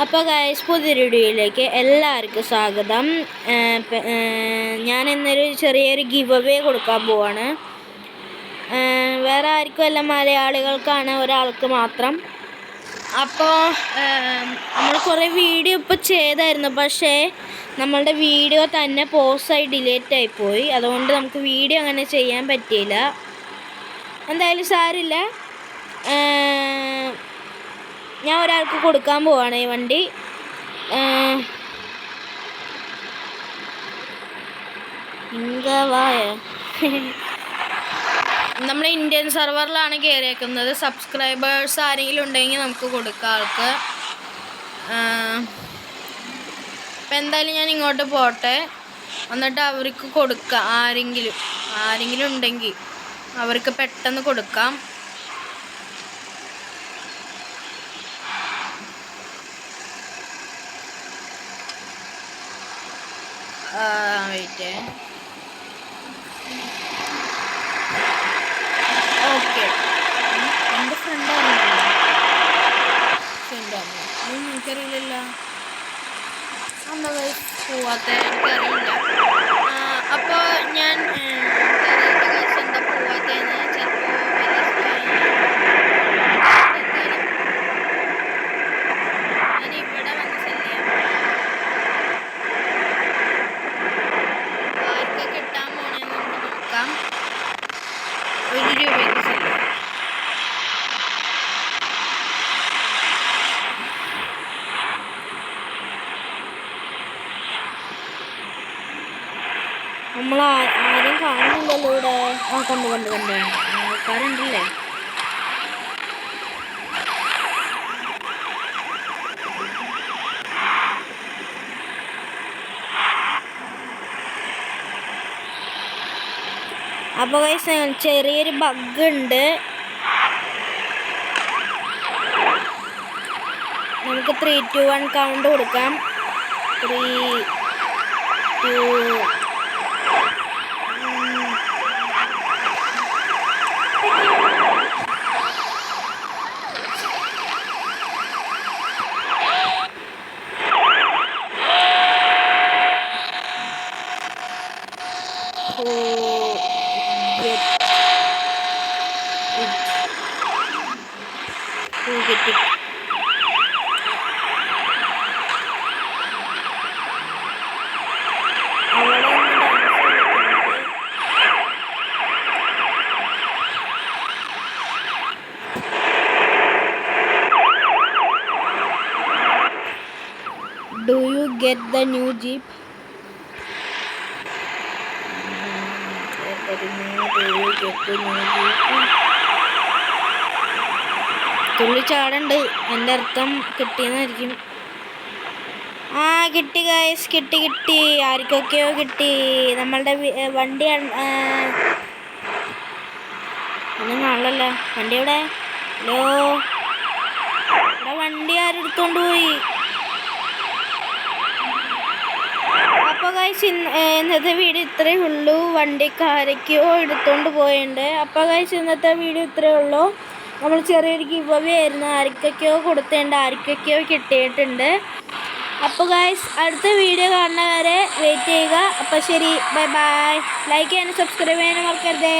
അപ്പോൾ ഗൈസ് പുതിയൊരു വീഡിയോയിലേക്ക് എല്ലാവർക്കും സ്വാഗതം. ഞാൻ ഇന്നൊരു ചെറിയൊരു ഗിവ് അവേ കൊടുക്കാൻ പോവാണ്. വേറെ ആർക്കും അല്ല, മലയാളികൾക്കാണ്, ഒരാൾക്ക് മാത്രം. അപ്പോൾ നമ്മൾ കുറേ വീഡിയോ ഇപ്പോൾ ചെയ്തായിരുന്നു, പക്ഷേ നമ്മളുടെ വീഡിയോ തന്നെ പോസ്റ്റായി ഡിലീറ്റ് ആയിപ്പോയി. അതുകൊണ്ട് നമുക്ക് വീഡിയോ അങ്ങനെ ചെയ്യാൻ പറ്റിയില്ല. എന്തായാലും സാരില്ല, ഞാൻ ഒരാൾക്ക് കൊടുക്കാൻ പോവാണ് ഈ വണ്ടി. നമ്മൾ ഇന്ത്യൻ സെർവറിലാണ് കയറിയേക്കുന്നത്. സബ്സ്ക്രൈബേഴ്സ് ആരെങ്കിലും ഉണ്ടെങ്കിൽ നമുക്ക് കൊടുക്കാം ആൾക്ക്. അപ്പം എന്തായാലും ഞാൻ ഇങ്ങോട്ട് പോട്ടെ, എന്നിട്ട് അവർക്ക് കൊടുക്കാം. ആരെങ്കിലും ഉണ്ടെങ്കിൽ അവർക്ക് പെട്ടെന്ന് കൊടുക്കാം. വെയിറ്റ്. ഓക്കെ, എൻ്റെ ഫ്രണ്ടാണ്. എനിക്കറിയില്ലല്ലോ എന്താ പോവാത്ത, എനിക്കറിയില്ല. അപ്പോൾ ഞാൻ എന്താ പോവാത്തതെന്ന് ചിലപ്പോൾ ഞാൻ ഇവിടെ വന്ന് സെല് ചെയ്യാം. ആർക്ക് കിട്ടാൻ പോണെന്ന് നമുക്ക് നോക്കാം. 1 രൂപയ്ക്ക് സെല് ചെയ്യാം. നമ്മൾ ആരും കാണുന്നില്ലല്ലോ ഇവിടെ. കണ്ട് ആൾക്കാരുണ്ടല്ലേ. അപ്പോൾ ഗൈസ് ചെറിയൊരു ബഗ് ഉണ്ട്. നമുക്ക് 3, 2, 1 കൗണ്ട് കൊടുക്കാം. 3, 2, 2. Do you get the new Jeep? തുള്ളിച്ചാടുണ്ട്, എൻ്റെ അർത്ഥം കിട്ടിയെന്നായിരിക്കും. കിട്ടി ഗൈസ്, കിട്ടി. ആർക്കൊക്കെയോ കിട്ടി. നമ്മളുടെ വണ്ടി ഒന്നും കാണല്ലോ. വണ്ടി എവിടെ? ഹലോ, ഇവിടെ വണ്ടി ആരെടുത്തോണ്ട് പോയി? അപ്പോൾ ഗൈസ് ഇന്നത്തെ വീഡിയോ ഇത്രയേ ഉള്ളൂ. വണ്ടിക്കാരൊക്കെയോ എടുത്തോണ്ട് പോയിട്ടുണ്ട്. അപ്പോൾ ഗൈസ് ഇന്നത്തെ വീഡിയോ ഇത്രയേ ഉള്ളൂ. നമ്മൾ ചെറിയൊരു ഗിവ് അവേ ആയിരുന്നു. ആർക്കൊക്കെയോ കൊടുത്തിട്ടുണ്ട്, ആർക്കൊക്കെയോ കിട്ടിയിട്ടുണ്ട്. അപ്പോൾ ഗൈസ് അടുത്ത വീഡിയോ കാണുന്നവരെ വെയിറ്റ് ചെയ്യുക. അപ്പോൾ ശരി, ബൈ. ലൈക്ക് ചെയ്യാനും സബ്സ്ക്രൈബ് ചെയ്യാനും മറക്കരുതേ.